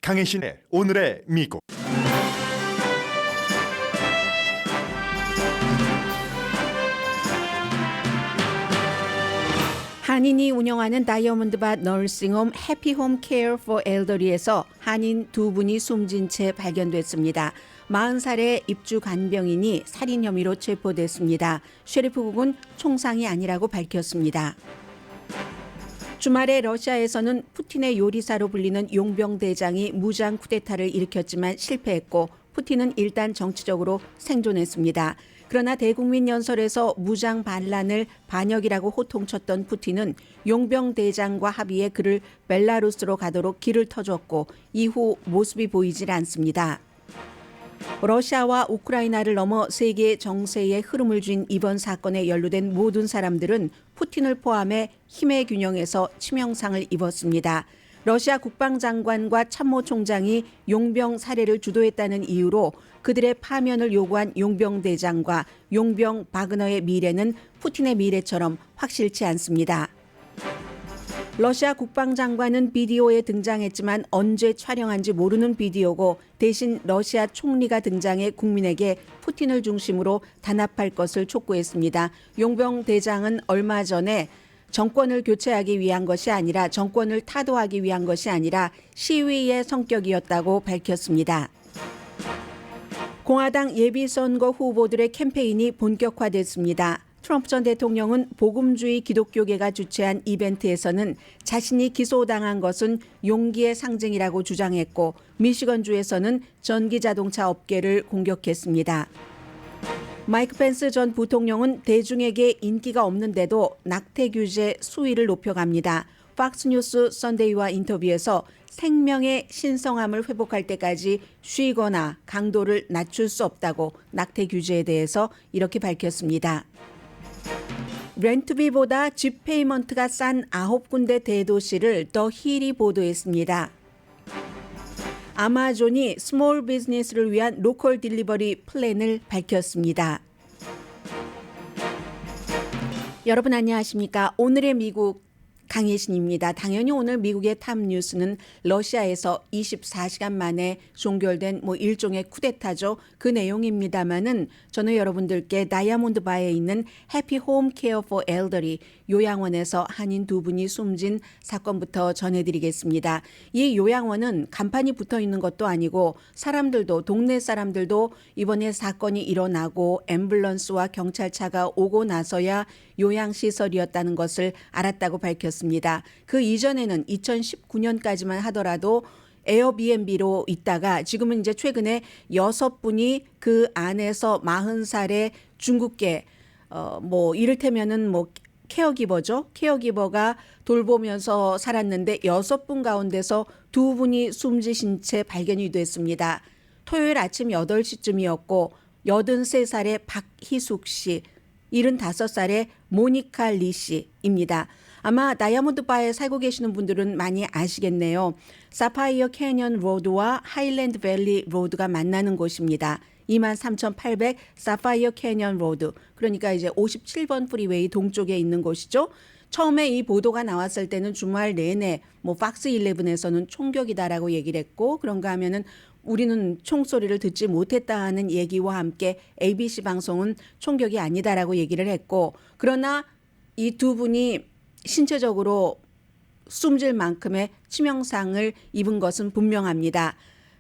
강혜신의 오늘의 미국. 한인이 운영하는 다이아몬드바 너싱홈 해피홈 케어 포 엘더리에서 한인 두 분이 숨진 채 발견됐습니다. 40살의 입주 간병인이 살인 혐의로 체포됐습니다. 셰리프국은 총상이 아니라고 밝혔습니다. 주말에 러시아에서는 푸틴의 요리사로 불리는 용병대장이 무장 쿠데타를 일으켰지만 실패했고 푸틴은 일단 정치적으로 생존했습니다. 그러나 대국민 연설에서 무장 반란을 반역이라고 호통쳤던 푸틴은 용병대장과 합의해 그를 벨라루스로 가도록 길을 터줬고 이후 모습이 보이질 않습니다. 러시아와 우크라이나를 넘어 세계 정세의 흐름을 쥔 이번 사건에 연루된 모든 사람들은 푸틴을 포함해 힘의 균형에서 치명상을 입었습니다. 러시아 국방장관과 참모총장이 용병 살해를 주도했다는 이유로 그들의 파면을 요구한 용병대장과 용병 바그너의 미래는 푸틴의 미래처럼 확실치 않습니다. 러시아 국방장관은 비디오에 등장했지만 언제 촬영한지 모르는 비디오고 대신 러시아 총리가 등장해 국민에게 푸틴을 중심으로 단합할 것을 촉구했습니다. 용병 대장은 얼마 전에 정권을 교체하기 위한 것이 아니라 정권을 타도하기 위한 것이 아니라 시위의 성격이었다고 밝혔습니다. 공화당 예비선거 후보들의 캠페인이 본격화됐습니다. 트럼프 전 대통령은 복음주의 기독교계가 주최한 이벤트에서는 자신이 기소당한 것은 용기의 상징이라고 주장했고 미시건주에서는 전기자동차 업계를 공격했습니다. 마이크 펜스 전 부통령은 대중에게 인기가 없는데도 낙태 규제 수위를 높여갑니다. 팍스뉴스 선데이와 인터뷰에서 생명의 신성함을 회복할 때까지 쉬거나 강도를 낮출 수 없다고 낙태 규제에 대해서 이렇게 밝혔습니다. 렌트비보다 집 페이먼트가 싼 9군데 대도시를 더 힐이 보도했습니다. 아마존이 스몰 비즈니스를 위한 로컬 딜리버리 플랜을 밝혔습니다. 여러분 안녕하십니까? 오늘의 미국 강혜신입니다. 당연히 오늘 미국의 탑 뉴스는 러시아에서 24시간 만에 종결된 일종의 쿠데타죠. 그 내용입니다만은 저는 여러분들께 다이아몬드 바에 있는 해피 홈 케어 포 엘더리 요양원에서 한인 두 분이 숨진 사건부터 전해드리겠습니다. 이 요양원은 간판이 붙어 있는 것도 아니고 사람들도 동네 사람들도 이번에 사건이 일어나고 앰뷸런스와 경찰차가 오고 나서야 요양시설이었다는 것을 알았다고 밝혔습니다. 그 이전에는 2019년까지만 하더라도 에어비앤비로 있다가 지금은 이제 최근에 6분이 그 안에서 40살의 중국계 이를테면은 케어기버죠. 케어기버가 돌보면서 살았는데 6분 가운데서 2분이 숨지신 채 발견이 됐습니다. 토요일 아침 8시쯤이었고 83살의 박희숙 씨, 75살의 모니카 리 씨입니다. 아마 다이아몬드 바에 살고 계시는 분들은 많이 아시겠네요. 사파이어 캐년 로드와 하일랜드 밸리 로드가 만나는 곳입니다. 23,800 사파이어 캐년 로드. 그러니까 이제 57번 프리웨이 동쪽에 있는 곳이죠. 처음에 이 보도가 나왔을 때는 주말 내내 팍스 11에서는 총격이다라고 얘기를 했고 그런가 하면은 우리는 총소리를 듣지 못했다 하는 얘기와 함께 ABC 방송은 총격이 아니다라고 얘기를 했고 그러나 이 두 분이 신체적으로 숨질 만큼의 치명상을 입은 것은 분명합니다.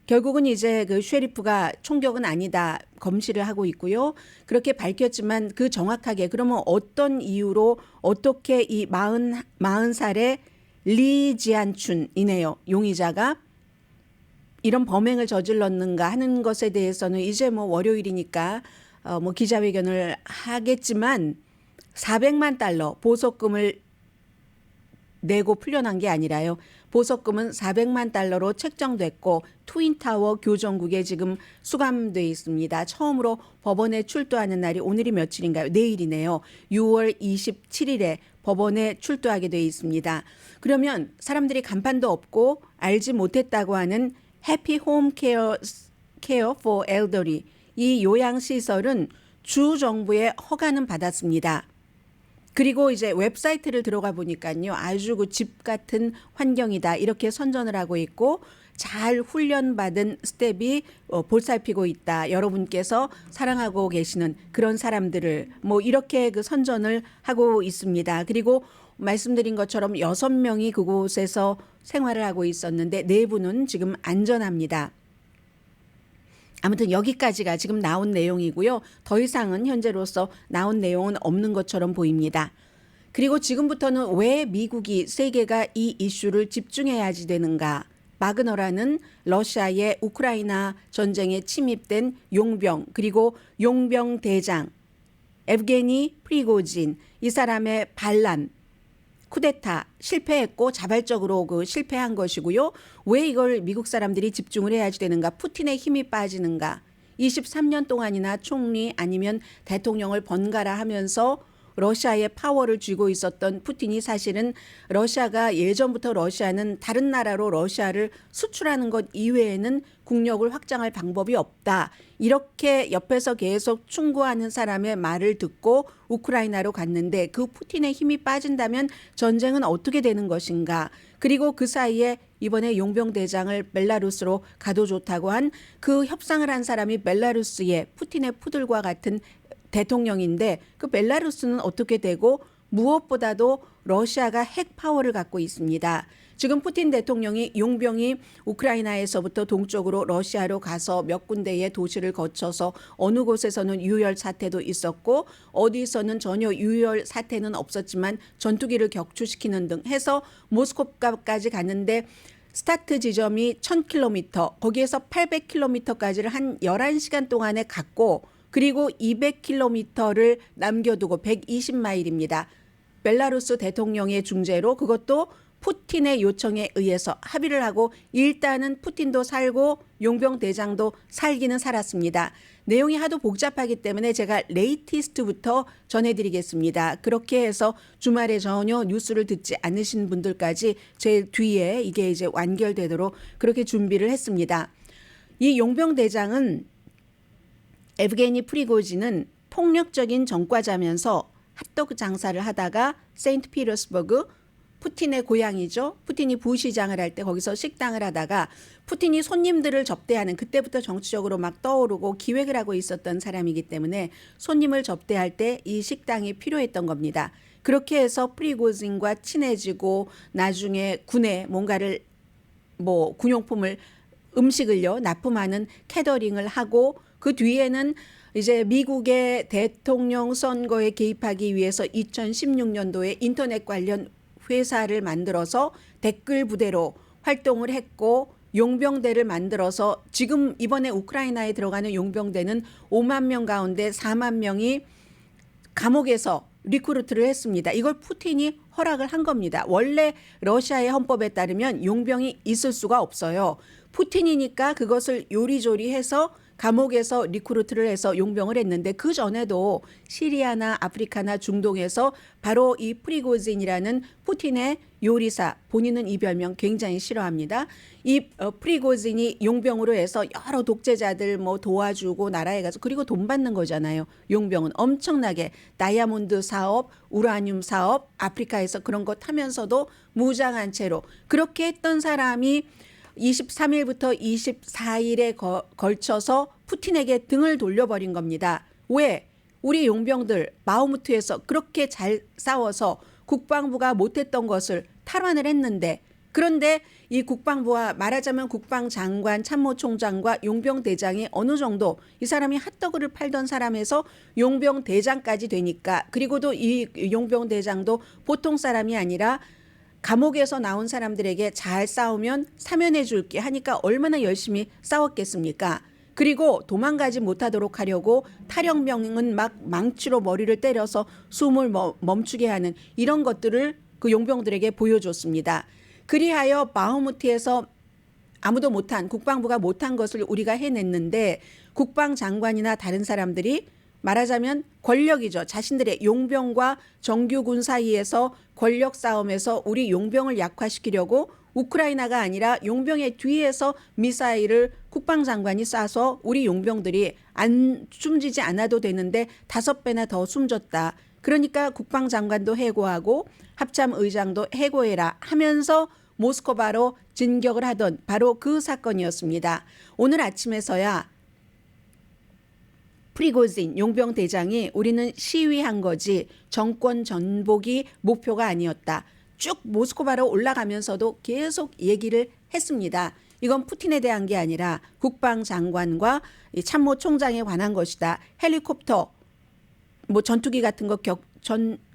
결국은 이제 그 셰리프가 총격은 아니다 검시를 하고 있고요. 그렇게 밝혔지만 그 정확하게 그러면 어떤 이유로 어떻게 이 40살의 리지안춘이네요. 용의자가 이런 범행을 저질렀는가 하는 것에 대해서는 이제 월요일이니까 기자회견을 하겠지만 400만 달러 보석금을 내고 풀려난 게 아니라요. 보석금은 400만 달러로 책정됐고 트윈타워 교정국에 지금 수감돼 있습니다. 처음으로 법원에 출두하는 날이 오늘이 며칠인가요? 내일이네요. 6월 27일에 법원에 출두하게 돼 있습니다. 그러면 사람들이 간판도 없고 알지 못했다고 하는 해피 홈 케어 포 엘더리 이 요양시설은 주 정부의 허가는 받았습니다. 그리고 이제 웹사이트를 들어가 보니까요. 아주 그 집 같은 환경이다. 이렇게 선전을 하고 있고 잘 훈련받은 스텝이 볼살피고 있다. 여러분께서 사랑하고 계시는 그런 사람들을 뭐 이렇게 그 선전을 하고 있습니다. 그리고 말씀드린 것처럼 6명이 그곳에서 생활을 하고 있었는데 4분은 지금 안전합니다. 아무튼 여기까지가 지금 나온 내용이고요. 더 이상은 현재로서 나온 내용은 없는 것처럼 보입니다. 그리고 지금부터는 왜 미국이 세계가 이 이슈를 집중해야지 되는가. 바그너라는 러시아의 우크라이나 전쟁에 침입된 용병 그리고 용병 대장 에브게니 프리고진 이 사람의 반란 쿠데타 실패했고 자발적으로 실패한 것이고요. 왜 이걸 미국 사람들이 집중을 해야지 되는가? 푸틴의 힘이 빠지는가? 23년 동안이나 총리 아니면 대통령을 번갈아 하면서 러시아의 파워를 쥐고 있었던 푸틴이 사실은 러시아가 예전부터 러시아는 다른 나라로 러시아를 수출하는 것 이외에는 국력을 확장할 방법이 없다. 이렇게 옆에서 계속 충고하는 사람의 말을 듣고 우크라이나로 갔는데 그 푸틴의 힘이 빠진다면 전쟁은 어떻게 되는 것인가. 그리고 그 사이에 이번에 용병대장을 벨라루스로 가도 좋다고 한 그 협상을 한 사람이 벨라루스의 푸틴의 푸들과 같은 대통령인데 그 벨라루스는 어떻게 되고 무엇보다도 러시아가 핵 파워를 갖고 있습니다. 지금 푸틴 대통령이 용병이 우크라이나에서부터 동쪽으로 러시아로 가서 몇 군데의 도시를 거쳐서 어느 곳에서는 유혈 사태도 있었고 어디서는 전혀 유혈 사태는 없었지만 전투기를 격추시키는 등 해서 모스크바까지 갔는데 스타트 지점이 1000km 거기에서 800km까지를 한 11시간 동안에 갔고 그리고 200km를 남겨두고 120마일입니다. 벨라루스 대통령의 중재로 그것도 푸틴의 요청에 의해서 합의를 하고 일단은 푸틴도 살고 용병 대장도 살기는 살았습니다. 내용이 하도 복잡하기 때문에 제가 레이티스트부터 전해드리겠습니다. 그렇게 해서 주말에 전혀 뉴스를 듣지 않으신 분들까지 제 뒤에 이게 이제 완결되도록 그렇게 준비를 했습니다. 이 용병 대장은 에브게니 프리고진은 폭력적인 전과자면서 핫도그 장사를 하다가 세인트피터스버그 푸틴의 고향이죠. 푸틴이 부시장을 할 때 거기서 식당을 하다가 푸틴이 손님들을 접대하는 그때부터 정치적으로 막 떠오르고 기획을 하고 있었던 사람이기 때문에 손님을 접대할 때 이 식당이 필요했던 겁니다. 그렇게 해서 프리고진과 친해지고 나중에 군에 뭔가를 군용품을 음식을요 납품하는 캐터링을 하고 그 뒤에는 이제 미국의 대통령 선거에 개입하기 위해서 2016년도에 인터넷 관련 회사를 만들어서 댓글 부대로 활동을 했고 용병대를 만들어서 지금 이번에 우크라이나에 들어가는 용병대는 5만 명 가운데 4만 명이 감옥에서 리크루트를 했습니다. 이걸 푸틴이 허락을 한 겁니다. 원래 러시아의 헌법에 따르면 용병이 있을 수가 없어요. 푸틴이니까 그것을 요리조리해서 감옥에서 리크루트를 해서 용병을 했는데 그 전에도 시리아나 아프리카나 중동에서 바로 이 프리고진이라는 푸틴의 요리사, 본인은 이 별명 굉장히 싫어합니다. 이 프리고진이 용병으로 해서 여러 독재자들 도와주고 나라에 가서 그리고 돈 받는 거잖아요. 용병은 엄청나게 다이아몬드 사업, 우라늄 사업, 아프리카에서 그런 것 하면서도 무장한 채로 그렇게 했던 사람이 23일부터 24일에 걸쳐서 푸틴에게 등을 돌려버린 겁니다. 왜? 우리 용병들 바흐무트에서 그렇게 잘 싸워서 국방부가 못했던 것을 탈환을 했는데 그런데 이 국방부와 말하자면 국방장관, 참모총장과 용병대장이 어느 정도 이 사람이 핫도그를 팔던 사람에서 용병대장까지 되니까 그리고도 이 용병대장도 보통 사람이 아니라 감옥에서 나온 사람들에게 잘 싸우면 사면해 줄게 하니까 얼마나 열심히 싸웠겠습니까? 그리고 도망가지 못하도록 하려고 탈영병은 막 망치로 머리를 때려서 숨을 멈추게 하는 이런 것들을 그 용병들에게 보여줬습니다. 그리하여 바흐무트에서 아무도 못한 국방부가 못한 것을 우리가 해냈는데 국방장관이나 다른 사람들이 말하자면 권력이죠. 자신들의 용병과 정규군 사이에서 권력 싸움에서 우리 용병을 약화시키려고 우크라이나가 아니라 용병의 뒤에서 미사일을 국방장관이 쏴서 우리 용병들이 안 숨지지 않아도 되는데 5배나 더 숨졌다. 그러니까 국방장관도 해고하고 합참의장도 해고해라 하면서 모스크바로 진격을 하던 바로 그 사건이었습니다. 오늘 아침에서야 프리고진 용병 대장이 우리는 시위한 거지 정권 전복이 목표가 아니었다. 쭉 모스크바로 올라가면서도 계속 얘기를 했습니다. 이건 푸틴에 대한 게 아니라 국방장관과 참모총장에 관한 것이다. 헬리콥터, 뭐 전투기 같은 거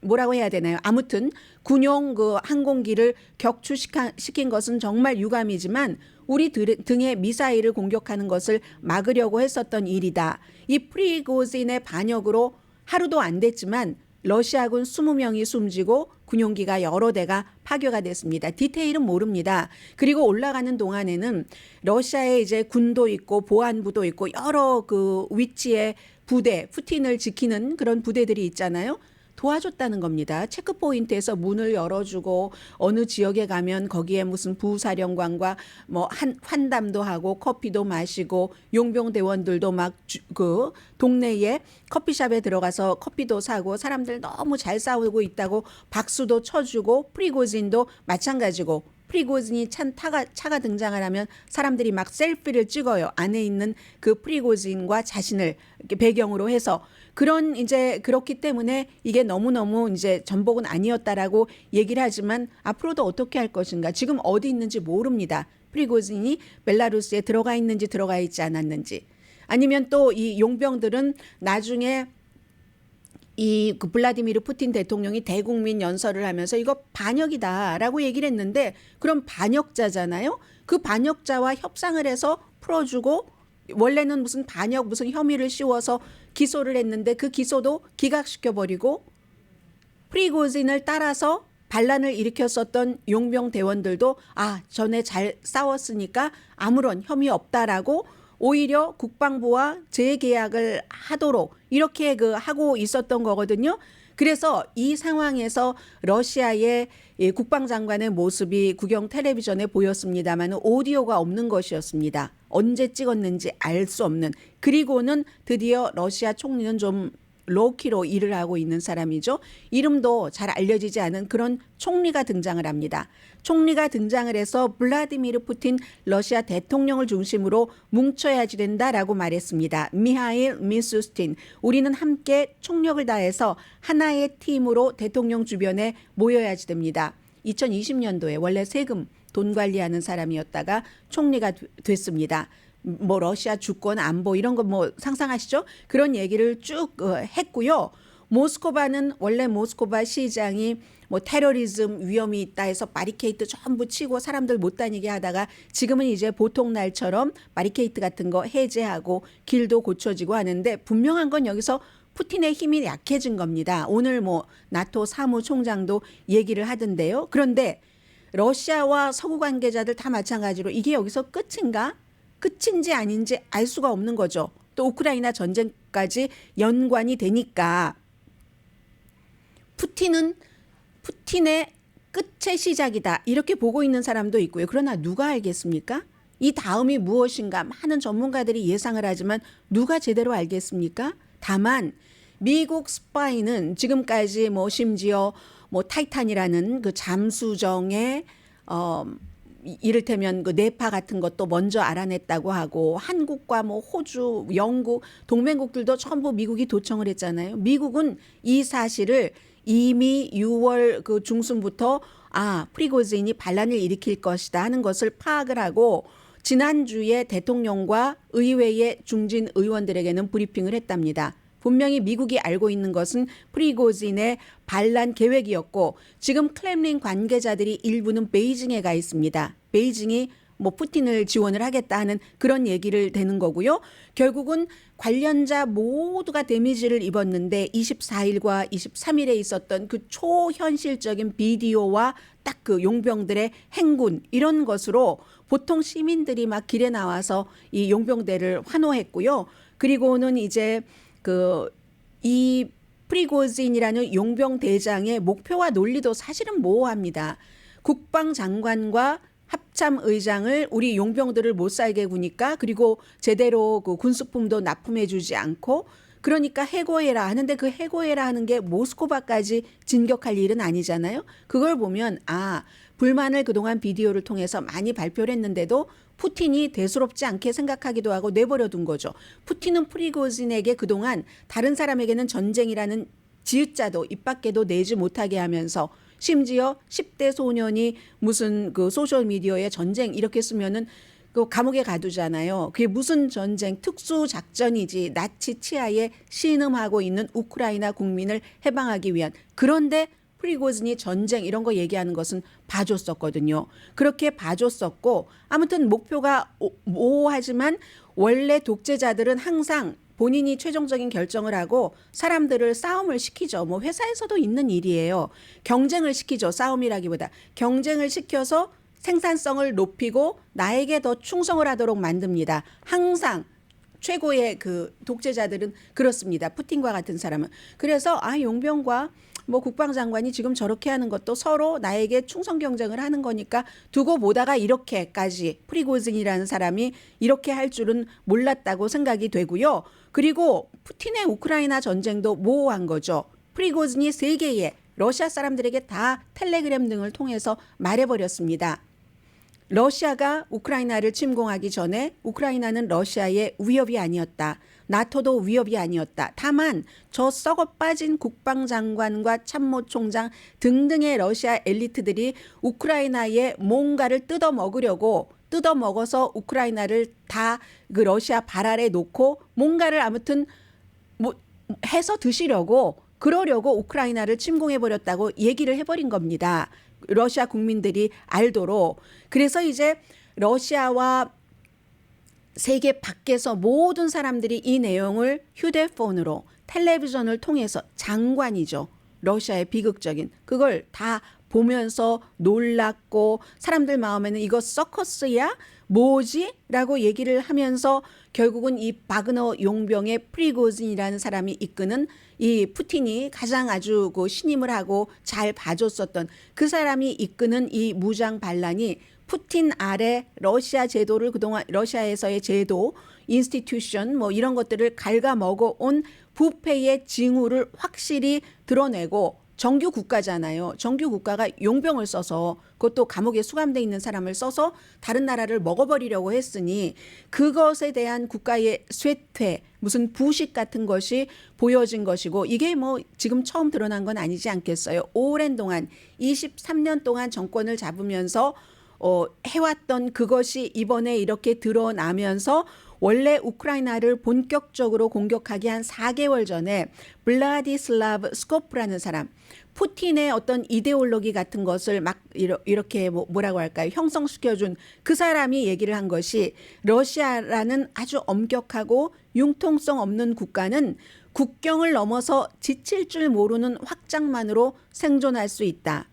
뭐라고 해야 되나요? 아무튼 군용 그 항공기를 격추시킨 것은 정말 유감이지만 우리 등에 미사일을 공격하는 것을 막으려고 했었던 일이다. 이 프리고진의 반역으로 하루도 안 됐지만 러시아군 20명이 숨지고 군용기가 여러 대가 파괴가 됐습니다. 디테일은 모릅니다. 그리고 올라가는 동안에는 러시아에 이제 군도 있고 보안부도 있고 여러 그 위치에 부대, 푸틴을 지키는 그런 부대들이 있잖아요. 도와줬다는 겁니다. 체크포인트에서 문을 열어주고 어느 지역에 가면 거기에 무슨 부사령관과 뭐 환담도 하고 커피도 마시고 용병 대원들도 막 그 동네에 커피숍에 들어가서 커피도 사고 사람들 너무 잘 싸우고 있다고 박수도 쳐주고 프리고진도 마찬가지고 프리고진이 차가 등장을 하면 사람들이 막 셀피를 찍어요. 안에 있는 그 프리고진과 자신을 이렇게 배경으로 해서 그런 이제 그렇기 때문에 이게 너무너무 이제 전복은 아니었다라고 얘기를 하지만 앞으로도 어떻게 할 것인가 지금 어디 있는지 모릅니다. 프리고진이 벨라루스에 들어가 있는지 들어가 있지 않았는지 아니면 또 이 용병들은 나중에 그 블라디미르 푸틴 대통령이 대국민 연설을 하면서 이거 반역이다라고 얘기를 했는데 그럼 반역자잖아요. 그 반역자와 협상을 해서 풀어주고 원래는 무슨 반역 무슨 혐의를 씌워서 기소를 했는데 그 기소도 기각시켜버리고 프리고진을 따라서 반란을 일으켰었던 용병 대원들도 전에 잘 싸웠으니까 아무런 혐의 없다라고 오히려 국방부와 재계약을 하도록 이렇게 하고 있었던 거거든요. 그래서 이 상황에서 러시아의 국방장관의 모습이 국영 텔레비전에 보였습니다만 오디오가 없는 것이었습니다. 언제 찍었는지 알 수 없는. 그리고는 드디어 러시아 총리는 좀 로키로 일을 하고 있는 사람이죠. 이름도 잘 알려지지 않은 그런 총리가 등장을 합니다. 총리가 등장을 해서 블라디미르 푸틴 러시아 대통령을 중심으로 뭉쳐야지 된다라고 말했습니다. 미하일 미슈스틴, 우리는 함께 총력을 다해서 하나의 팀으로 대통령 주변에 모여야지 됩니다. 2020년도에 원래 세금 돈 관리하는 사람이었다가 총리가 됐습니다. 뭐 러시아 주권 안보 이런 거 뭐 상상하시죠? 그런 얘기를 쭉 했고요. 모스크바는 원래 모스크바 시장이 뭐 테러리즘 위험이 있다 해서 바리케이트 전부 치고 사람들 못 다니게 하다가 지금은 이제 보통 날처럼 바리케이트 같은 거 해제하고 길도 고쳐지고 하는데 분명한 건 여기서 푸틴의 힘이 약해진 겁니다. 오늘 뭐 나토 사무총장도 얘기를 하던데요. 그런데 러시아와 서구 관계자들 다 마찬가지로 이게 여기서 끝인가? 끝인지 아닌지 알 수가 없는 거죠. 또 우크라이나 전쟁까지 연관이 되니까 푸틴의 끝의 시작이다. 이렇게 보고 있는 사람도 있고요. 그러나 누가 알겠습니까? 이 다음이 무엇인가 많은 전문가들이 예상을 하지만 누가 제대로 알겠습니까? 다만 미국 스파이는 지금까지 뭐 심지어 뭐 타이탄이라는 그 잠수정의 이를테면 그 네파 같은 것도 먼저 알아냈다고 하고 한국과 뭐 호주, 영국, 동맹국들도 전부 미국이 도청을 했잖아요. 미국은 이 사실을 이미 6월 그 중순부터 프리고진이 반란을 일으킬 것이다 하는 것을 파악을 하고 지난주에 대통령과 의회의 중진 의원들에게는 브리핑을 했답니다. 분명히 미국이 알고 있는 것은 프리고진의 반란 계획이었고 지금 크렘린 관계자들이 일부는 베이징에 가 있습니다. 베이징이 뭐 푸틴을 지원을 하겠다 하는 그런 얘기를 되는 거고요. 결국은 관련자 모두가 데미지를 입었는데 24일과 23일에 있었던 그 초현실적인 비디오와 딱 그 용병들의 행군 이런 것으로 보통 시민들이 막 길에 나와서 이 용병대를 환호했고요. 그리고는 이제 이 프리고진이라는 용병 대장의 목표와 논리도 사실은 모호합니다. 국방장관과 합참의장을 우리 용병들을 못 살게 구니까 그리고 제대로 그 군수품도 납품해주지 않고 그러니까 해고해라 하는데 그 해고해라 하는 게 모스크바까지 진격할 일은 아니잖아요. 그걸 보면 불만을 그동안 비디오를 통해서 많이 발표를 했는데도 푸틴이 대수롭지 않게 생각하기도 하고 내버려둔 거죠. 푸틴은 프리고진에게 그동안 다른 사람에게는 전쟁이라는 지읒자도 입 밖에도 내지 못하게 하면서 심지어 10대 소년이 무슨 그 소셜미디어에 전쟁 이렇게 쓰면은 그 감옥에 가두잖아요. 그게 무슨 전쟁, 특수 작전이지 나치 치하에 신음하고 있는 우크라이나 국민을 해방하기 위한. 그런데 프리고진이 전쟁 이런 거 얘기하는 것은 봐줬었거든요. 그렇게 봐줬었고 아무튼 목표가 모호하지만 원래 독재자들은 항상 본인이 최종적인 결정을 하고 사람들을 싸움을 시키죠. 뭐 회사에서도 있는 일이에요. 경쟁을 시키죠. 싸움이라기보다. 경쟁을 시켜서 생산성을 높이고 나에게 더 충성을 하도록 만듭니다. 항상 최고의 그 독재자들은 그렇습니다. 푸틴과 같은 사람은. 그래서 용병과 뭐 국방장관이 지금 저렇게 하는 것도 서로 나에게 충성 경쟁을 하는 거니까 두고 보다가 이렇게까지 프리고진이라는 사람이 이렇게 할 줄은 몰랐다고 생각이 되고요. 그리고 푸틴의 우크라이나 전쟁도 모호한 거죠. 프리고진이 세계에 러시아 사람들에게 다 텔레그램 등을 통해서 말해버렸습니다. 러시아가 우크라이나를 침공하기 전에 우크라이나는 러시아의 위협이 아니었다. 나토도 위협이 아니었다. 다만 저 썩어 빠진 국방장관과 참모총장 등등의 러시아 엘리트들이 우크라이나에 뭔가를 뜯어먹어서 우크라이나를 다 그 러시아 발 아래 놓고 뭔가를 아무튼 뭐 해서 드시려고 그러려고 우크라이나를 침공해버렸다고 얘기를 해버린 겁니다. 러시아 국민들이 알도록. 그래서 이제 러시아와 세계 밖에서 모든 사람들이 이 내용을 휴대폰으로 텔레비전을 통해서 장관이죠. 러시아의 비극적인 그걸 다 보면서 놀랐고 사람들 마음에는 이거 서커스야? 뭐지? 라고 얘기를 하면서 결국은 이 바그너 용병의 프리고진이라는 사람이 이끄는 이 푸틴이 가장 아주 그 신임을 하고 잘 봐줬었던 그 사람이 이끄는 이 무장 반란이 푸틴 아래 러시아 제도를 그동안 러시아에서의 제도, 인스티튜션 뭐 이런 것들을 갉아먹어 온 부패의 징후를 확실히 드러내고 정규 국가잖아요. 정규 국가가 용병을 써서 그것도 감옥에 수감돼 있는 사람을 써서 다른 나라를 먹어버리려고 했으니 그것에 대한 국가의 쇠퇴, 무슨 부식 같은 것이 보여진 것이고 이게 뭐 지금 처음 드러난 건 아니지 않겠어요. 오랜 동안 23년 동안 정권을 잡으면서 해왔던 그것이 이번에 이렇게 드러나면서 원래 우크라이나를 본격적으로 공격하기 한 4개월 전에 블라디슬라브 스코프라는 사람, 푸틴의 어떤 이데올로기 같은 것을 막 이렇게 뭐라고 할까요? 형성시켜준 그 사람이 얘기를 한 것이 러시아라는 아주 엄격하고 융통성 없는 국가는 국경을 넘어서 지칠 줄 모르는 확장만으로 생존할 수 있다.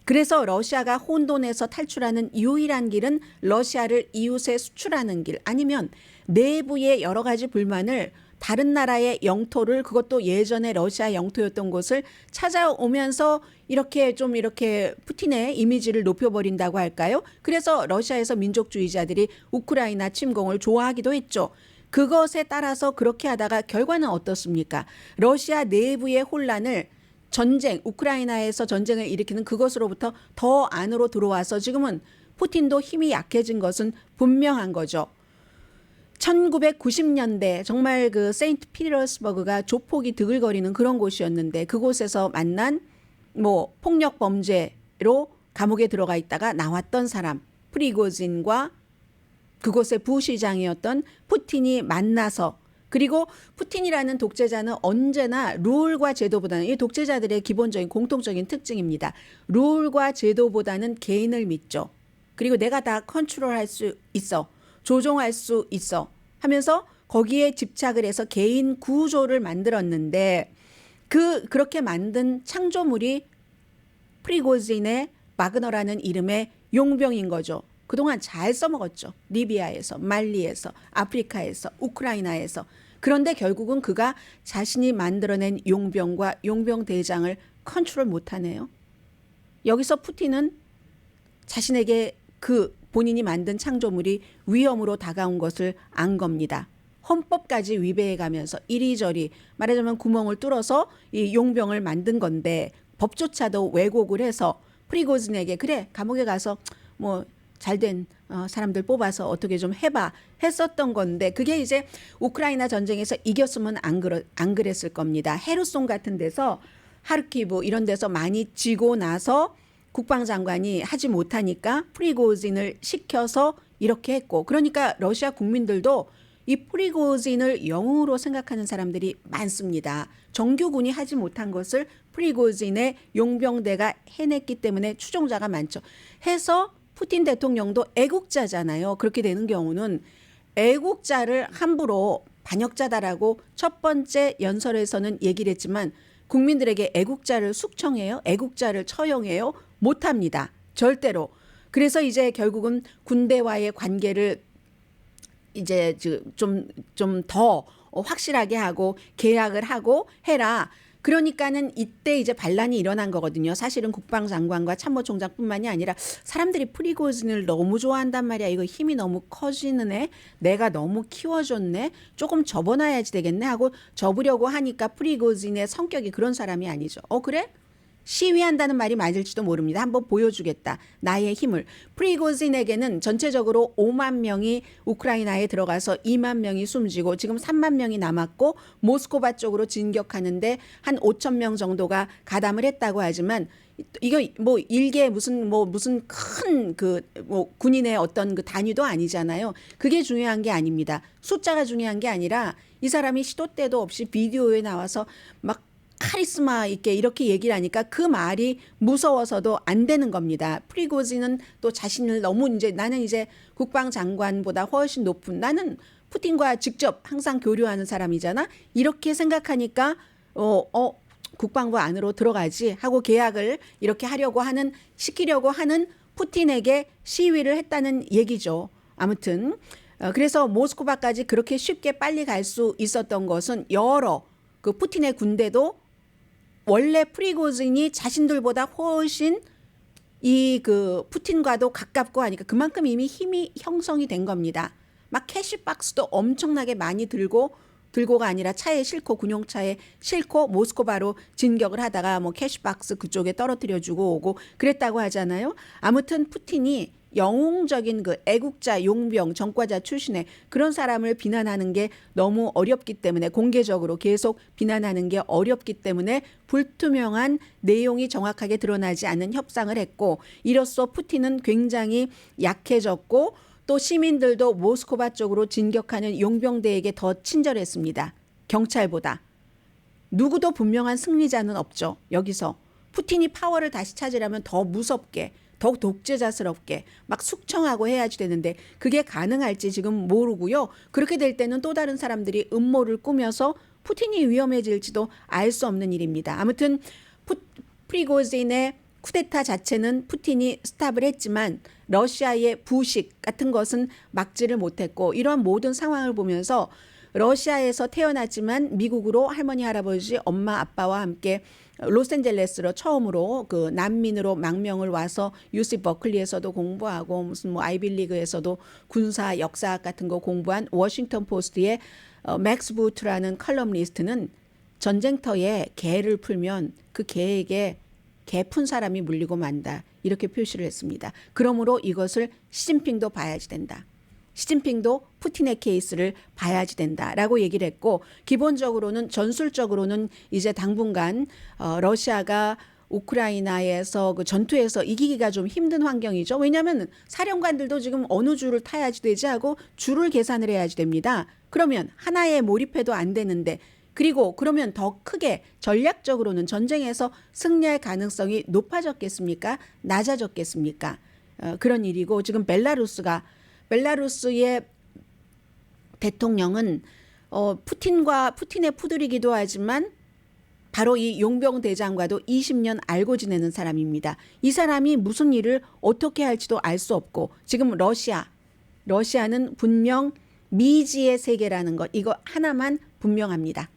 그래서 러시아가 혼돈에서 탈출하는 유일한 길은 러시아를 이웃에 수출하는 길 아니면 내부의 여러 가지 불만을 다른 나라의 영토를 그것도 예전에 러시아 영토였던 곳을 찾아오면서 이렇게 좀 이렇게 푸틴의 이미지를 높여버린다고 할까요? 그래서 러시아에서 민족주의자들이 우크라이나 침공을 좋아하기도 했죠. 그것에 따라서 그렇게 하다가 결과는 어떻습니까? 러시아 내부의 혼란을 전쟁, 우크라이나에서 전쟁을 일으키는 그것으로부터 더 안으로 들어와서 지금은 푸틴도 힘이 약해진 것은 분명한 거죠. 1990년대 정말 그 세인트 피터스버그가 조폭이 드글거리는 그런 곳이었는데 그곳에서 만난 뭐 폭력 범죄로 감옥에 들어가 있다가 나왔던 사람 프리고진과 그곳의 부시장이었던 푸틴이 만나서 그리고 푸틴이라는 독재자는 언제나 룰과 제도보다는 이 독재자들의 기본적인 공통적인 특징입니다. 룰과 제도보다는 개인을 믿죠. 그리고 내가 다 컨트롤할 수 있어. 조종할 수 있어. 하면서 거기에 집착을 해서 개인 구조를 만들었는데 그렇게 만든 창조물이 프리고진의 바그너라는 이름의 용병인 거죠. 그동안 잘 써먹었죠. 리비아에서, 말리에서, 아프리카에서, 우크라이나에서. 그런데 결국은 그가 자신이 만들어낸 용병과 용병 대장을 컨트롤 못하네요. 여기서 푸틴은 자신에게 그 본인이 만든 창조물이 위험으로 다가온 것을 안 겁니다. 헌법까지 위배해가면서 이리저리 말하자면 구멍을 뚫어서 이 용병을 만든 건데 법조차도 왜곡을 해서 프리고진에게 그래 감옥에 가서 뭐 잘된 사람들 뽑아서 어떻게 좀 해봐 했었던 건데 그게 이제 우크라이나 전쟁에서 이겼으면 안 그랬을 겁니다. 헤르손 같은 데서 하르키브 이런 데서 많이 지고 나서 국방장관이 하지 못하니까 프리고진을 시켜서 이렇게 했고 그러니까 러시아 국민들도 이 프리고진을 영웅으로 생각하는 사람들이 많습니다. 정규군이 하지 못한 것을 프리고진의 용병대가 해냈기 때문에 추종자가 많죠. 해서 푸틴 대통령도 애국자잖아요. 그렇게 되는 경우는 애국자를 함부로 반역자다라고 첫 번째 연설에서는 얘기를 했지만 국민들에게 애국자를 숙청해요? 애국자를 처형해요? 못합니다. 절대로. 그래서 이제 결국은 군대와의 관계를 이제 좀 더 확실하게 하고 계약을 하고 해라. 그러니까는 이때 이제 반란이 일어난 거거든요. 사실은 국방장관과 참모총장뿐만이 아니라 사람들이 프리고진을 너무 좋아한단 말이야. 이거 힘이 너무 커지는 애. 내가 너무 키워줬네. 조금 접어놔야지 되겠네 하고 접으려고 하니까 프리고진의 성격이 그런 사람이 아니죠. 그래? 시위한다는 말이 맞을지도 모릅니다. 한번 보여주겠다. 나의 힘을. 프리고진에게는 전체적으로 5만 명이 우크라이나에 들어가서 2만 명이 숨지고 지금 3만 명이 남았고 모스크바 쪽으로 진격하는데 한 5천 명 정도가 가담을 했다고 하지만 이거 뭐 일개 무슨 큰 군인의 어떤 그 단위도 아니잖아요. 그게 중요한 게 아닙니다. 숫자가 중요한 게 아니라 이 사람이 시도 때도 없이 비디오에 나와서 막 카리스마 있게 이렇게 얘기를 하니까 그 말이 무서워서도 안 되는 겁니다. 프리고진은 또 자신을 너무 나는 이제 국방장관보다 훨씬 높은 나는 푸틴과 직접 항상 교류하는 사람이잖아. 이렇게 생각하니까 국방부 안으로 들어가지 하고 계약을 이렇게 시키려고 하는 푸틴에게 시위를 했다는 얘기죠. 아무튼 그래서 모스크바까지 그렇게 쉽게 빨리 갈 수 있었던 것은 여러 그 푸틴의 군대도 원래 프리고진이 자신들보다 훨씬 이 그 푸틴과도 가깝고 하니까 그만큼 이미 힘이 형성이 된 겁니다. 막 캐시박스도 엄청나게 많이 들고가 아니라 차에 싣고 군용차에 싣고 모스크바로 진격을 하다가 뭐 캐시박스 그쪽에 떨어뜨려 주고 오고 그랬다고 하잖아요. 아무튼 푸틴이 영웅적인 그 애국자, 용병, 전과자 출신의 그런 사람을 비난하는 게 너무 어렵기 때문에 공개적으로 계속 비난하는 게 어렵기 때문에 불투명한 내용이 정확하게 드러나지 않는 협상을 했고 이로써 푸틴은 굉장히 약해졌고 또 시민들도 모스크바 쪽으로 진격하는 용병대에게 더 친절했습니다. 경찰보다. 누구도 분명한 승리자는 없죠. 여기서. 푸틴이 파워를 다시 찾으려면 더 무섭게 더욱 독재자스럽게 막 숙청하고 해야지 되는데 그게 가능할지 지금 모르고요. 그렇게 될 때는 또 다른 사람들이 음모를 꾸며서 푸틴이 위험해질지도 알 수 없는 일입니다. 아무튼 프리고진의 쿠데타 자체는 푸틴이 스탑을 했지만 러시아의 부식 같은 것은 막지를 못했고 이런 모든 상황을 보면서 러시아에서 태어났지만 미국으로 할머니, 할아버지, 엄마, 아빠와 함께 로스앤젤레스로 처음으로 그 난민으로 망명을 와서 UC 버클리에서도 공부하고 무슨 뭐 아이빌리그에서도 군사 역사학 같은 거 공부한 워싱턴 포스트의 맥스 부트라는 컬럼니스트는 전쟁터에 개를 풀면 그 개에게 개 푼 사람이 물리고 만다 이렇게 표시를 했습니다. 그러므로 이것을 시진핑도 봐야지 된다. 시진핑도 푸틴의 케이스를 봐야지 된다라고 얘기를 했고 기본적으로는 전술적으로는 이제 당분간 러시아가 우크라이나에서 그 전투에서 이기기가 좀 힘든 환경이죠. 왜냐하면 사령관들도 지금 어느 줄을 타야지 되지 하고 줄을 계산을 해야지 됩니다. 그러면 하나에 몰입해도 안 되는데 그리고 그러면 더 크게 전략적으로는 전쟁에서 승리할 가능성이 높아졌겠습니까? 낮아졌겠습니까? 그런 일이고 지금 벨라루스의 대통령은 푸틴의 푸들이기도 하지만 바로 이 용병 대장과도 20년 알고 지내는 사람입니다. 이 사람이 무슨 일을 어떻게 할지도 알 수 없고 지금 러시아는 분명 미지의 세계라는 것 이거 하나만 분명합니다.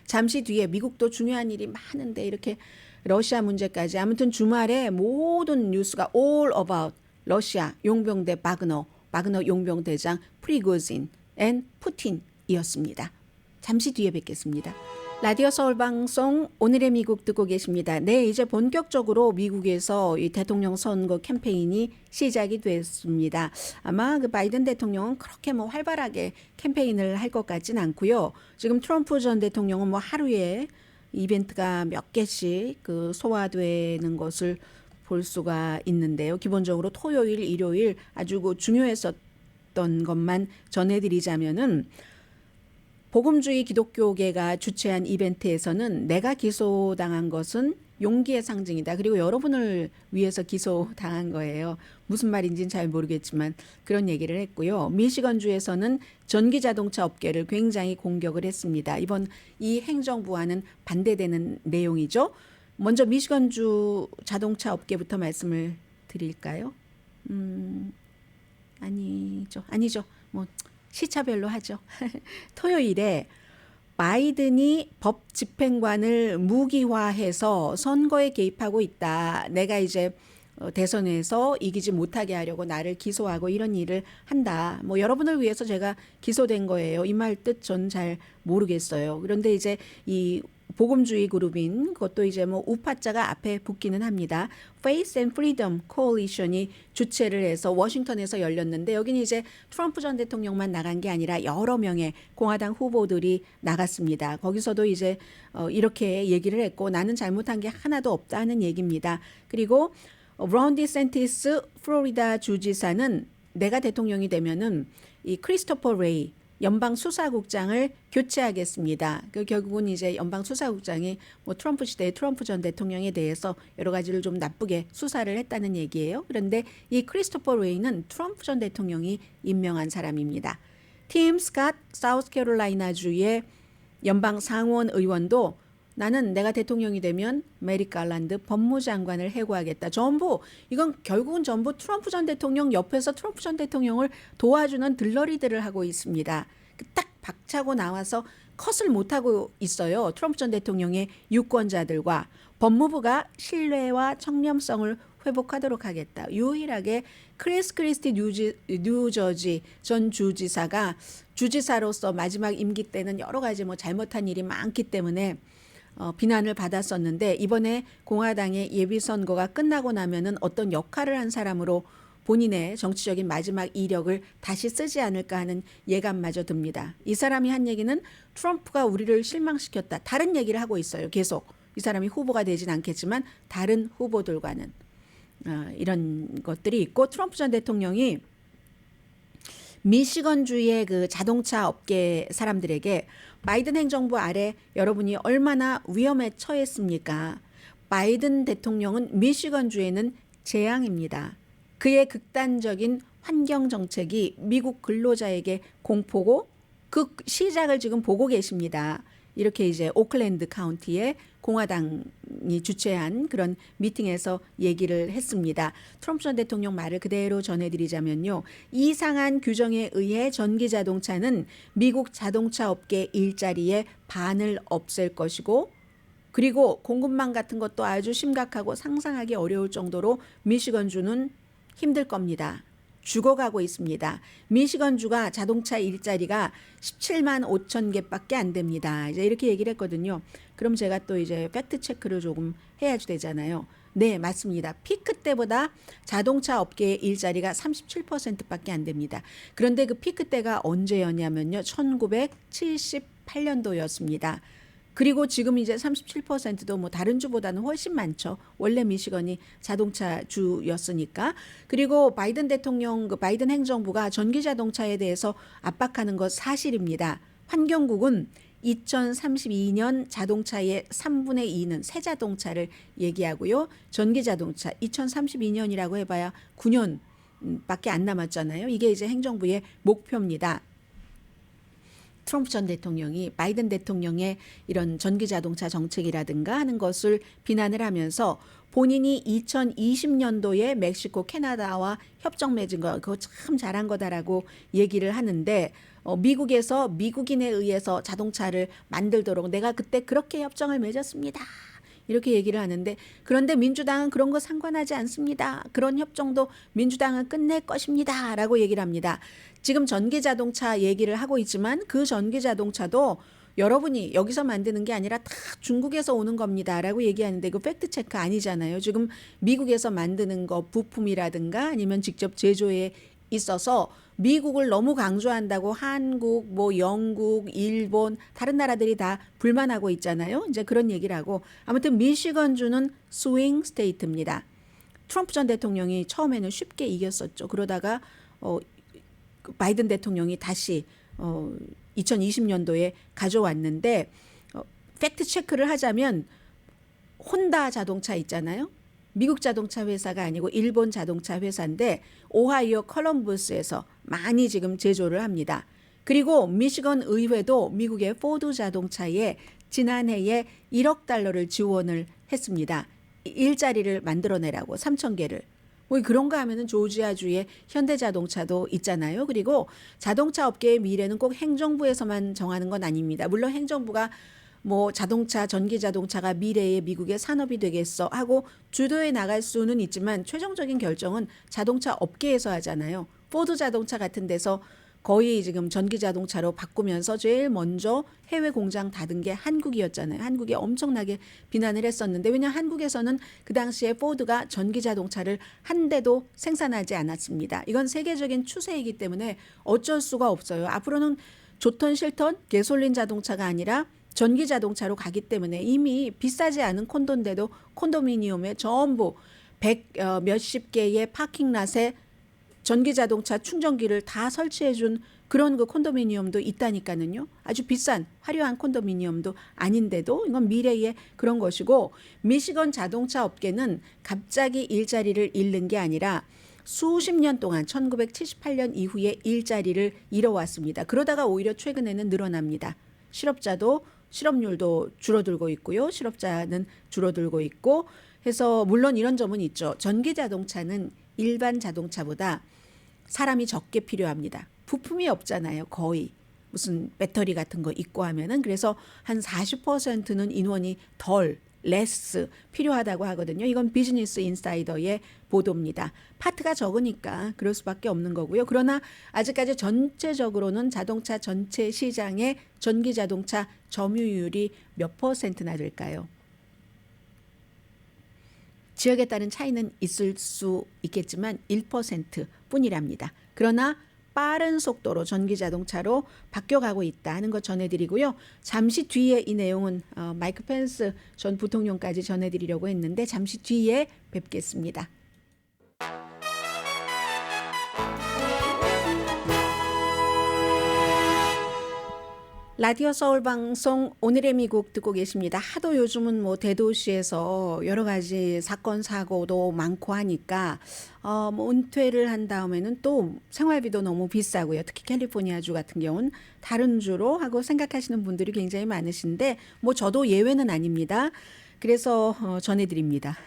잠시 뒤에 미국도 중요한 일이 많은데 이렇게 러시아 문제까지 아무튼 주말에 모든 뉴스가 all about 러시아 용병대 바그너 용병대장 프리고진 앤 푸틴이었습니다. 잠시 뒤에 뵙겠습니다. 라디오 서울 방송 오늘의 미국 듣고 계십니다. 네, 이제 본격적으로 미국에서 이 대통령 선거 캠페인이 시작이 됐습니다. 아마 그 바이든 대통령은 그렇게 뭐 활발하게 캠페인을 할 것 같진 않고요. 지금 트럼프 전 대통령은 뭐 하루에 이벤트가 몇 개씩 그 소화되는 것을 볼 수가 있는데요. 기본적으로 토요일, 일요일 아주 그 중요했었던 것만 전해드리자면은 복음주의 기독교계가 주최한 이벤트에서는 내가 기소당한 것은 용기의 상징이다. 그리고 여러분을 위해서 기소당한 거예요. 무슨 말인지는 잘 모르겠지만 그런 얘기를 했고요. 미시건주에서는 전기자동차 업계를 굉장히 공격을 했습니다. 이번 이 행정부와는 반대되는 내용이죠. 먼저 미시건주 자동차 업계부터 말씀을 드릴까요? 아니죠. 뭐 시차별로 하죠. 토요일에 바이든이 법 집행관을 무기화해서 선거에 개입하고 있다. 내가 이제 대선에서 이기지 못하게 하려고 나를 기소하고 이런 일을 한다. 뭐 여러분을 위해서 제가 기소된 거예요. 이 말 뜻 전 잘 모르겠어요. 그런데 이제 이 복음주의 그룹인 그것도 이제 뭐 우파자가 앞에 붙기는 합니다. Faith and Freedom Coalition이 주최를 해서 워싱턴에서 열렸는데 여기는 이제 트럼프 전 대통령만 나간 게 아니라 여러 명의 공화당 후보들이 나갔습니다. 거기서도 이제 이렇게 얘기를 했고 나는 잘못한 게 하나도 없다는 얘기입니다. 그리고 론 디센티스 플로리다 주지사는 내가 대통령이 되면은 이 크리스토퍼 레이 연방 수사국장을 교체하겠습니다. 그 결국은 이제 연방 수사국장이 뭐 트럼프 시대의 트럼프 전 대통령에 대해서 여러 가지를 좀 나쁘게 수사를 했다는 얘기예요. 그런데 이 크리스토퍼 레이는 트럼프 전 대통령이 임명한 사람입니다. 팀 스캇 사우스캐롤라이나주의 연방 상원 의원도 나는 내가 대통령이 되면 메릭 갈란드 법무장관을 해고하겠다. 전부 이건 결국은 전부 트럼프 전 대통령 옆에서 트럼프 전 대통령을 도와주는 들러리들을 하고 있습니다. 딱 박차고 나와서 컷을 못하고 있어요. 트럼프 전 대통령의 유권자들과 법무부가 신뢰와 청렴성을 회복하도록 하겠다. 유일하게 크리스 크리스티 뉴저지 전 주지사가 주지사로서 마지막 임기 때는 여러 가지 뭐 잘못한 일이 많기 때문에 비난을 받았었는데 이번에 공화당의 예비선거가 끝나고 나면은 어떤 역할을 한 사람으로 본인의 정치적인 마지막 이력을 다시 쓰지 않을까 하는 예감마저 듭니다. 이 사람이 한 얘기는 트럼프가 우리를 실망시켰다. 다른 얘기를 하고 있어요. 계속. 이 사람이 후보가 되진 않겠지만 다른 후보들과는 이런 것들이 있고 트럼프 전 대통령이 미시건주의 그 자동차 업계 사람들에게 바이든 행정부 아래 여러분이 얼마나 위험에 처했습니까? 바이든 대통령은 미시건주에는 재앙입니다. 그의 극단적인 환경 정책이 미국 근로자에게 공포고 그 시작을 지금 보고 계십니다. 이렇게 이제 오클랜드 카운티의 공화당이 주최한 그런 미팅에서 얘기를 했습니다. 트럼프 전 대통령 말을 그대로 전해드리자면요. 이상한 규정에 의해 전기자동차는 미국 자동차 업계 일자리의 반을 없앨 것이고 그리고 공급망 같은 것도 아주 심각하고 상상하기 어려울 정도로 미시건주는 힘들 겁니다. 죽어가고 있습니다. 미시건주가 자동차 일자리가 17만 5천 개밖에 안 됩니다. 이제 이렇게 얘기를 했거든요. 그럼 제가 또 이제 팩트 체크를 조금 해야지 되잖아요. 네, 맞습니다. 피크 때보다 자동차 업계의 일자리가 37%밖에 안 됩니다. 그런데 그 피크 때가 언제였냐면요. 1978년도였습니다. 그리고 지금 이제 37%도 뭐 다른 주보다는 훨씬 많죠. 원래 미시건이 자동차 주였으니까. 그리고 바이든 대통령, 바이든 행정부가 전기 자동차에 대해서 압박하는 것 사실입니다. 환경국은 2032년 자동차의 3분의 2는 새 자동차를 얘기하고요. 전기 자동차 2032년이라고 해봐야 9년밖에 안 남았잖아요. 이게 이제 행정부의 목표입니다. 트럼프 전 대통령이 바이든 대통령의 이런 전기자동차 정책이라든가 하는 것을 비난을 하면서 본인이 2020년도에 멕시코, 캐나다와 협정 맺은 거 그거 참 잘한 거다라고 얘기를 하는데 미국에서 미국인에 의해서 자동차를 만들도록 내가 그때 그렇게 협정을 맺었습니다. 이렇게 얘기를 하는데 그런데 민주당은 그런 거 상관하지 않습니다. 그런 협정도 민주당은 끝낼 것입니다. 라고 얘기를 합니다. 지금 전기자동차 얘기를 하고 있지만 그 전기자동차도 여러분이 여기서 만드는 게 아니라 다 중국에서 오는 겁니다라고 얘기하는데 그 팩트 체크 아니잖아요. 지금 미국에서 만드는 거 부품이라든가 아니면 직접 제조에 있어서 미국을 너무 강조한다고 한국, 뭐 영국, 일본 다른 나라들이 다 불만하고 있잖아요. 이제 그런 얘기를 하고 아무튼 미시건주는 스윙 스테이트입니다. 트럼프 전 대통령이 처음에는 쉽게 이겼었죠. 그러다가 바이든 대통령이 다시 2020년도에 가져왔는데 팩트 체크를 하자면 혼다 자동차 있잖아요. 미국 자동차 회사가 아니고 일본 자동차 회사인데 오하이오 컬럼버스에서 많이 지금 제조를 합니다. 그리고 미시건 의회도 미국의 포드 자동차에 지난해에 1억 달러를 지원을 했습니다. 일자리를 만들어내라고 3,000개를. 뭐 그런가 하면은 조지아주에 현대자동차도 있잖아요. 그리고 자동차 업계의 미래는 꼭 행정부에서만 정하는 건 아닙니다. 물론 행정부가 뭐 자동차, 전기 자동차가 미래의 미국의 산업이 되겠어 하고 주도해 나갈 수는 있지만 최종적인 결정은 자동차 업계에서 하잖아요. 포드 자동차 같은 데서 거의 지금 전기 자동차로 바꾸면서 제일 먼저 해외 공장 닫은 게 한국이었잖아요. 한국이 엄청나게 비난을 했었는데 왜냐하면 한국에서는 그 당시에 포드가 전기 자동차를 한 대도 생산하지 않았습니다. 이건 세계적인 추세이기 때문에 어쩔 수가 없어요. 앞으로는 좋던 싫던 게솔린 자동차가 아니라 전기 자동차로 가기 때문에 이미 비싸지 않은 콘도인데도 콘도미니엄에 전부 몇십 개의 파킹랏에 전기 자동차 충전기를 다 설치해 준 그런 그 콘도미니엄도 있다니까는요. 아주 비싼 화려한 콘도미니엄도 아닌데도 이건 미래의 그런 것이고 미시건 자동차 업계는 갑자기 일자리를 잃는 게 아니라 수십 년 동안 1978년 이후에 일자리를 잃어왔습니다. 그러다가 오히려 최근에는 늘어납니다. 실업률도 줄어들고 있고요. 실업자는 줄어들고 있고 해서 물론 이런 점은 있죠. 전기 자동차는 일반 자동차보다 사람이 적게 필요합니다. 부품이 없잖아요. 거의 무슨 배터리 같은 거 있고 하면은 그래서 한 40%는 인원이 레스 필요하다고 하거든요. 이건 비즈니스 인사이더의 보도입니다. 파트가 적으니까 그럴 수밖에 없는 거고요. 그러나 아직까지 전체적으로는 자동차 전체 시장의 전기 자동차 점유율이 몇 퍼센트나 될까요? 지역에 따른 차이는 있을 수 있겠지만 1% 뿐이랍니다. 그러나 빠른 속도로 전기 자동차로 바뀌어가고 있다는 거 전해드리고요. 잠시 뒤에 이 내용은 마이크 펜스 전 부통령까지 전해드리려고 했는데 잠시 뒤에 뵙겠습니다. 라디오 서울 방송 오늘의 미국 듣고 계십니다. 하도 요즘은 뭐 대도시에서 여러 가지 사건 사고도 많고 하니까 뭐 은퇴를 한 다음에는 또 생활비도 너무 비싸고요. 특히 캘리포니아주 같은 경우는 다른 주로 하고 생각하시는 분들이 굉장히 많으신데 뭐 저도 예외는 아닙니다. 그래서 전해드립니다.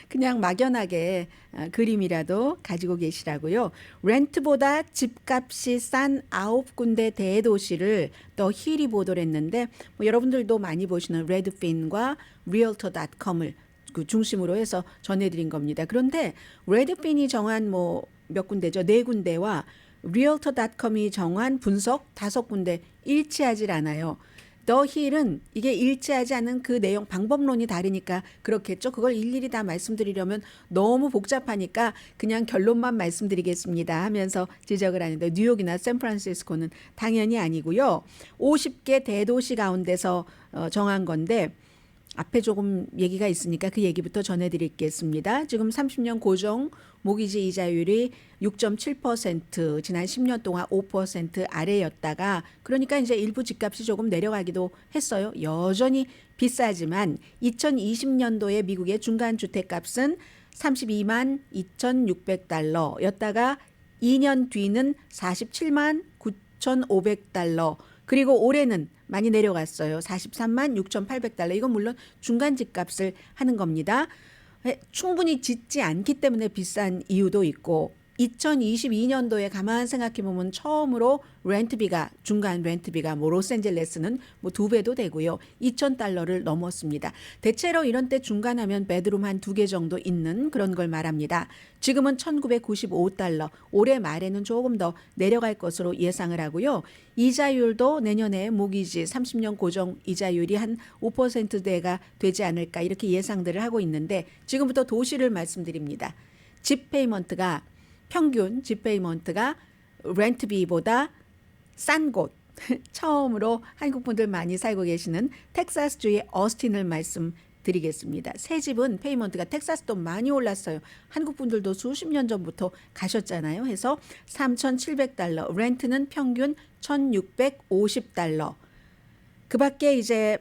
그냥 막연하게 그림이라도 가지고 계시라고요. 렌트보다 집값이 싼 9군데 대도시를 더 힐이 보도를 했는데 뭐 여러분들도 많이 보시는 레드핀과 realtor.com을 그 중심으로 해서 전해드린 겁니다. 그런데 레드핀이 정한 뭐 몇 군데죠? 4군데와 realtor.com이 정한 분석 5군데 일치하질 않아요. 더 힐은 이게 일치하지 않은 그 내용 방법론이 다르니까 그렇겠죠. 그걸 일일이 다 말씀드리려면 너무 복잡하니까 그냥 결론만 말씀드리겠습니다 하면서 지적을 하는데 뉴욕이나 샌프란시스코는 당연히 아니고요. 50개 대도시 가운데서 정한 건데 앞에 조금 얘기가 있으니까 그 얘기부터 전해드리겠습니다. 지금 30년 고정 모기지 이자율이 6.7% 지난 10년 동안 5% 아래였다가 그러니까 이제 일부 집값이 조금 내려가기도 했어요. 여전히 비싸지만 2020년도에 미국의 중간 주택값은 32만 2,600달러였다가 2년 뒤는 47만 9,500달러 그리고 올해는 많이 내려갔어요. 43만 6,800달러. 이건 물론 중간 집값을 하는 겁니다. 충분히 짓지 않기 때문에 비싼 이유도 있고 2022년도에 가만 생각해 보면 처음으로 렌트비가 중간 렌트비가 뭐 로스앤젤레스는 뭐 2배도 되고요. $2,000를 넘었습니다. 대체로 이런 때 중간하면 베드룸 한 2개 정도 있는 그런 걸 말합니다. 지금은 $1,995. 올해 말에는 조금 더 내려갈 것으로 예상을 하고요. 이자율도 내년에 모기지 30년 고정 이자율이 한 5%대가 되지 않을까 이렇게 예상들을 하고 있는데 지금부터 도시를 말씀드립니다. 집 페이먼트가 평균 집 페이먼트가 렌트비보다 싼 곳 처음으로 한국 분들 많이 살고 계시는 텍사스주의 어스틴을 말씀드리겠습니다. 새 집은 페이먼트가 텍사스도 많이 올랐어요. 한국 분들도 수십 년 전부터 가셨잖아요. 해서 $3,700, 렌트는 평균 $1,650. 그 밖에 이제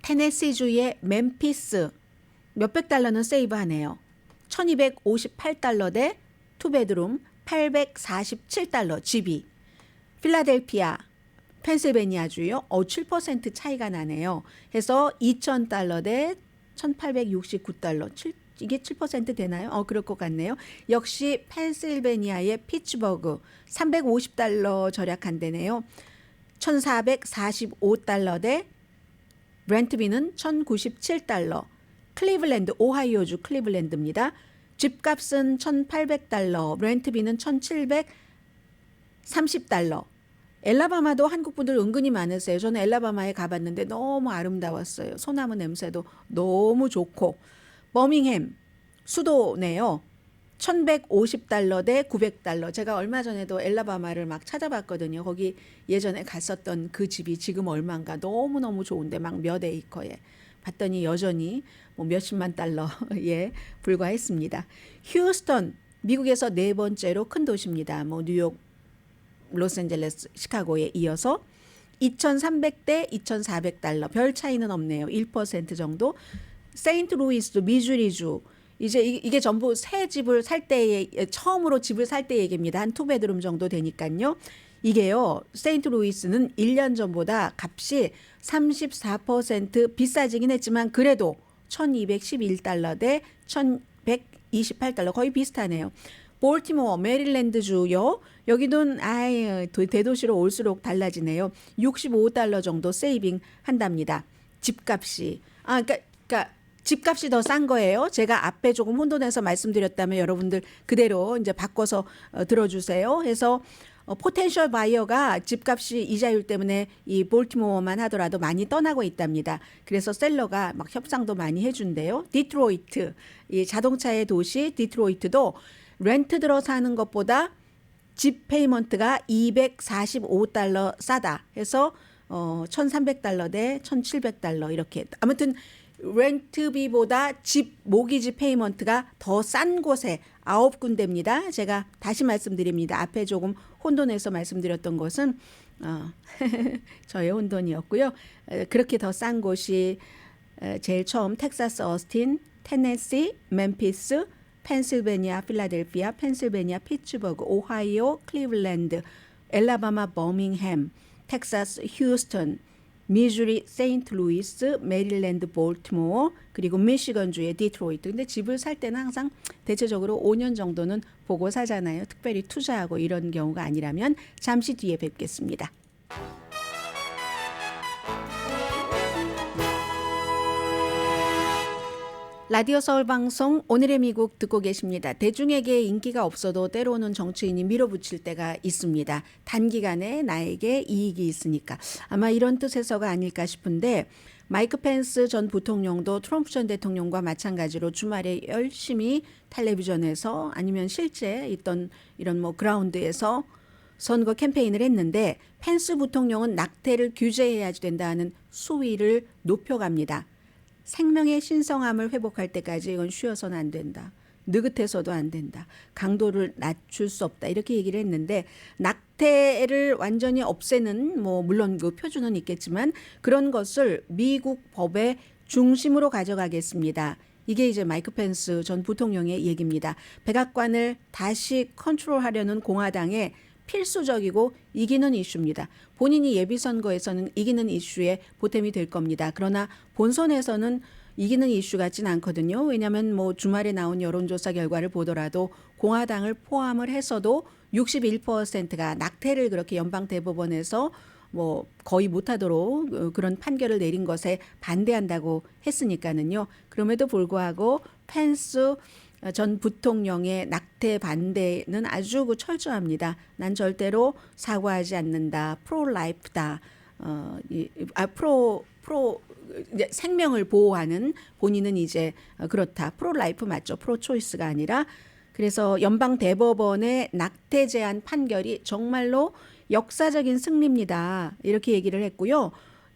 테네시주의 멤피스 몇백 달러는 세이브하네요. $1,258 대 투베드룸 $847 집이. 필라델피아 펜실베니아주요. 7% 차이가 나네요. 해서 $2,000 대 $1,869. 이게 7% 되나요? 그럴 것 같네요. 역시 펜실베니아의 피츠버그 $350 절약한대네요. $1,445 대 렌트비는 $1,097. 클리블랜드, 오하이오주 클리블랜드입니다. 집값은 $1,800, 렌트비는 $1,730. 엘라바마도 한국 분들 은근히 많으세요. 저는 엘라바마에 가봤는데 너무 아름다웠어요. 소나무 냄새도 너무 좋고. 버밍햄, 수도네요. $1,150 대 $900. 제가 얼마 전에도 엘라바마를 막 찾아봤거든요. 거기 예전에 갔었던 그 집이 지금 얼마인가 너무너무 좋은데 막 몇 에이커에. 봤더니 여전히 뭐 몇십만 달러에 불과했습니다. 휴스턴, 미국에서 네 번째로 큰 도시입니다. 뭐 뉴욕, 로스앤젤레스, 시카고에 이어서 $2,300대 $2,400. 별 차이는 없네요. 1% 정도. 세인트루이스도 미주리주. 이제 이게 전부 새 집을 살 때의 처음으로 집을 살 때 얘기입니다. 한 2베드룸 정도 되니까요. 이게요. 세인트루이스는 1년 전보다 값이 34% 비싸지긴 했지만 그래도 $1,211 대 $1,128 거의 비슷하네요. 볼티모어 메릴랜드주요. 여기는 대도시로 올수록 달라지네요. $65 정도 세이빙 한답니다. 집값이. 그러니까 집값이 더 싼 거예요. 제가 앞에 조금 혼돈해서 말씀드렸다면 여러분들 그대로 이제 바꿔서 들어주세요. 해서 포텐셜 바이어가 집값이 이자율 때문에 이 볼티모어만 하더라도 많이 떠나고 있답니다. 그래서 셀러가 막 협상도 많이 해준대요. 디트로이트, 이 자동차의 도시 디트로이트도 렌트 들어 사는 것보다 집 페이먼트가 $245 싸다 해서 $1,300 대 $1,700 이렇게. 아무튼 렌트비보다 집 모기지 페이먼트가 더 싼 곳에 9군데입니다. 제가 다시 말씀드립니다. 앞에 조금 혼돈해서 말씀드렸던 것은 저의 혼돈이었고요. 그렇게 더 싼 곳이 제일 처음 텍사스 어스틴, 테네시, 멤피스, 펜실베니아, 필라델피아, 펜실베니아, 피츠버그, 오하이오, 클리블랜드, 엘라바마, 버밍햄, 텍사스, 휴스턴, 미주리, 세인트루이스, 메릴랜드, 볼티모어, 그리고 미시건주의 디트로이트. 근데 집을 살 때는 항상 대체적으로 5년 정도는 보고 사잖아요. 특별히 투자하고 이런 경우가 아니라면 잠시 뒤에 뵙겠습니다. 라디오 서울 방송 오늘의 미국 듣고 계십니다. 대중에게 인기가 없어도 때로는 정치인이 밀어붙일 때가 있습니다. 단기간에 나에게 이익이 있으니까. 아마 이런 뜻에서가 아닐까 싶은데 마이크 펜스 전 부통령도 트럼프 전 대통령과 마찬가지로 주말에 열심히 텔레비전에서 아니면 실제 있던 이런 뭐 그라운드에서 선거 캠페인을 했는데 펜스 부통령은 낙태를 규제해야 된다는 수위를 높여갑니다. 생명의 신성함을 회복할 때까지 이건 쉬어서는 안 된다. 느긋해서도 안 된다. 강도를 낮출 수 없다. 이렇게 얘기를 했는데 낙태를 완전히 없애는 뭐 물론 그 표준은 있겠지만 그런 것을 미국 법의 중심으로 가져가겠습니다. 이게 이제 마이크 펜스 전 부통령의 얘기입니다. 백악관을 다시 컨트롤하려는 공화당의 필수적이고 이기는 이슈입니다. 본인이 예비선거에서는 이기는 이슈에 보탬이 될 겁니다. 그러나 본선에서는 이기는 이슈 같지는 않거든요. 왜냐하면 뭐 주말에 나온 여론조사 결과를 보더라도 공화당을 포함을 해서도 61%가 낙태를 그렇게 연방 대법원에서 뭐 거의 못하도록 그런 판결을 내린 것에 반대한다고 했으니까는요. 그럼에도 불구하고 펜스 전 부통령의 낙태 반대는 아주 철저합니다. 난 절대로 사과하지 않는다. 프로라이프다. 프로 이제 생명을 보호하는 본인은 이제 그렇다. 프로라이프 맞죠? 프로 초이스가 아니라. 그래서 연방 대법원의 낙태 제한 판결이 정말로 역사적인 승리입니다. 이렇게 얘기를 했고요.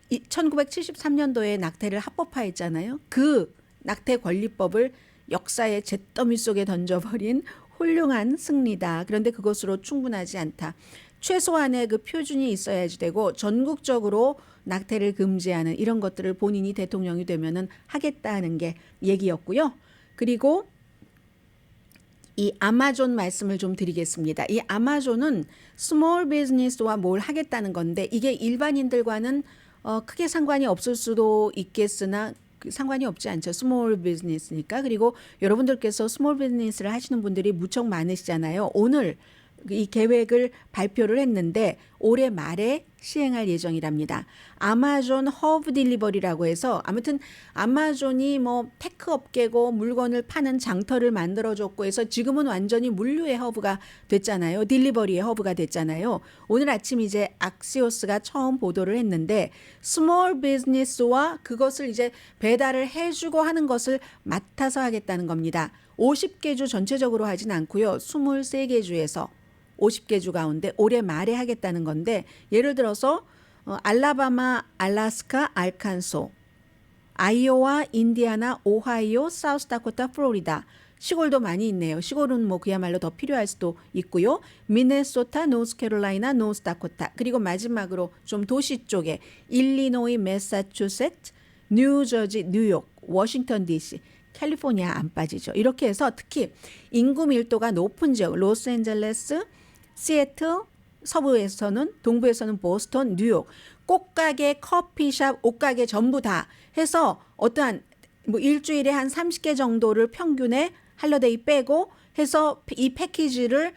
1973년도에 낙태를 합법화했잖아요. 그 낙태 권리법을 역사의 잿더미 속에 던져버린 훌륭한 승리다. 그런데 그것으로 충분하지 않다. 최소한의 그 표준이 있어야지 되고 전국적으로 낙태를 금지하는 이런 것들을 본인이 대통령이 되면은 하겠다는 게 얘기였고요. 그리고 이 아마존 말씀을 좀 드리겠습니다. 이 아마존은 스몰 비즈니스와 뭘 하겠다는 건데 이게 일반인들과는 크게 상관이 없을 수도 있겠으나 상관이 없지 않죠. 스몰 비즈니스니까. 그리고 여러분들께서 스몰 비즈니스를 하시는 분들이 무척 많으시잖아요. 오늘 이 계획을 발표를 했는데 올해 말에 시행할 예정이랍니다. 아마존 허브 딜리버리라고 해서 아무튼 아마존이 뭐 테크 업계고 물건을 파는 장터를 만들어줬고 해서 지금은 완전히 물류의 허브가 됐잖아요. 딜리버리의 허브가 됐잖아요. 오늘 아침 이제 악시오스가 처음 보도를 했는데 스몰 비즈니스와 그것을 이제 배달을 해주고 하는 것을 맡아서 하겠다는 겁니다. 50개 주 전체적으로 하진 않고요. 23개 주에서 50개 주 가운데 올해 말에 하겠다는 건데 예를 들어서 알라바마, 알래스카, 알칸소, 아이오와, 인디아나, 오하이오, 사우스다코타, 플로리다 시골도 많이 있네요. 시골은 뭐 그야말로 더 필요할 수도 있고요. 미네소타, 노스캐롤라이나, 노스다코타 그리고 마지막으로 좀 도시 쪽에 일리노이, 매사추세츠, 뉴저지, 뉴욕, 워싱턴 DC 캘리포니아 안 빠지죠. 이렇게 해서 특히 인구 밀도가 높은 지역 로스앤젤레스, 시애틀, 서부에서는 동부에서는 보스턴, 뉴욕, 꽃가게, 커피숍, 옷가게 전부 다 해서 어떠한 뭐 일주일에 한 30개 정도를 평균에 할러데이 빼고 해서 이 패키지를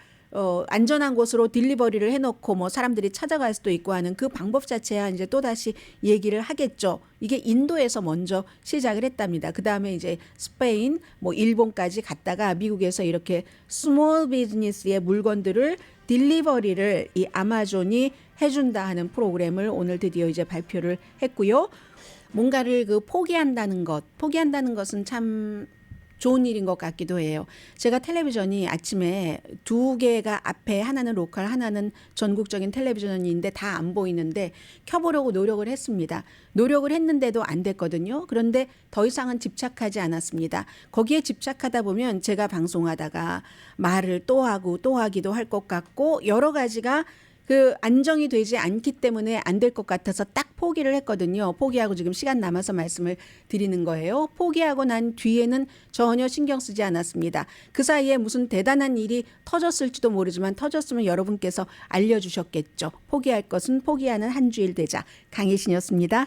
안전한 곳으로 딜리버리를 해놓고 뭐 사람들이 찾아갈 수도 있고 하는 그 방법 자체야 이제 또 다시 얘기를 하겠죠. 이게 인도에서 먼저 시작을 했답니다. 그 다음에 이제 스페인, 뭐 일본까지 갔다가 미국에서 이렇게 스몰 비즈니스의 물건들을 딜리버리를 이 아마존이 해준다 하는 프로그램을 오늘 드디어 이제 발표를 했고요. 뭔가를 그 포기한다는 것은 참 좋은 일인 것 같기도 해요. 제가 텔레비전이 아침에 두 개가 앞에 하나는 로컬 하나는 전국적인 텔레비전인데 다 안 보이는데 켜보려고 노력을 했습니다. 노력을 했는데도 안 됐거든요. 그런데 더 이상은 집착하지 않았습니다. 거기에 집착하다 보면 제가 방송하다가 말을 또 하고 또 하기도 할 것 같고 여러 가지가 그 안정이 되지 않기 때문에 안 될 것 같아서 딱 포기를 했거든요. 포기하고 지금 시간 남아서 말씀을 드리는 거예요. 포기하고 난 뒤에는 전혀 신경 쓰지 않았습니다. 그 사이에 무슨 대단한 일이 터졌을지도 모르지만 터졌으면 여러분께서 알려주셨겠죠. 포기할 것은 포기하는 한 주일 되자. 강혜신이었습니다.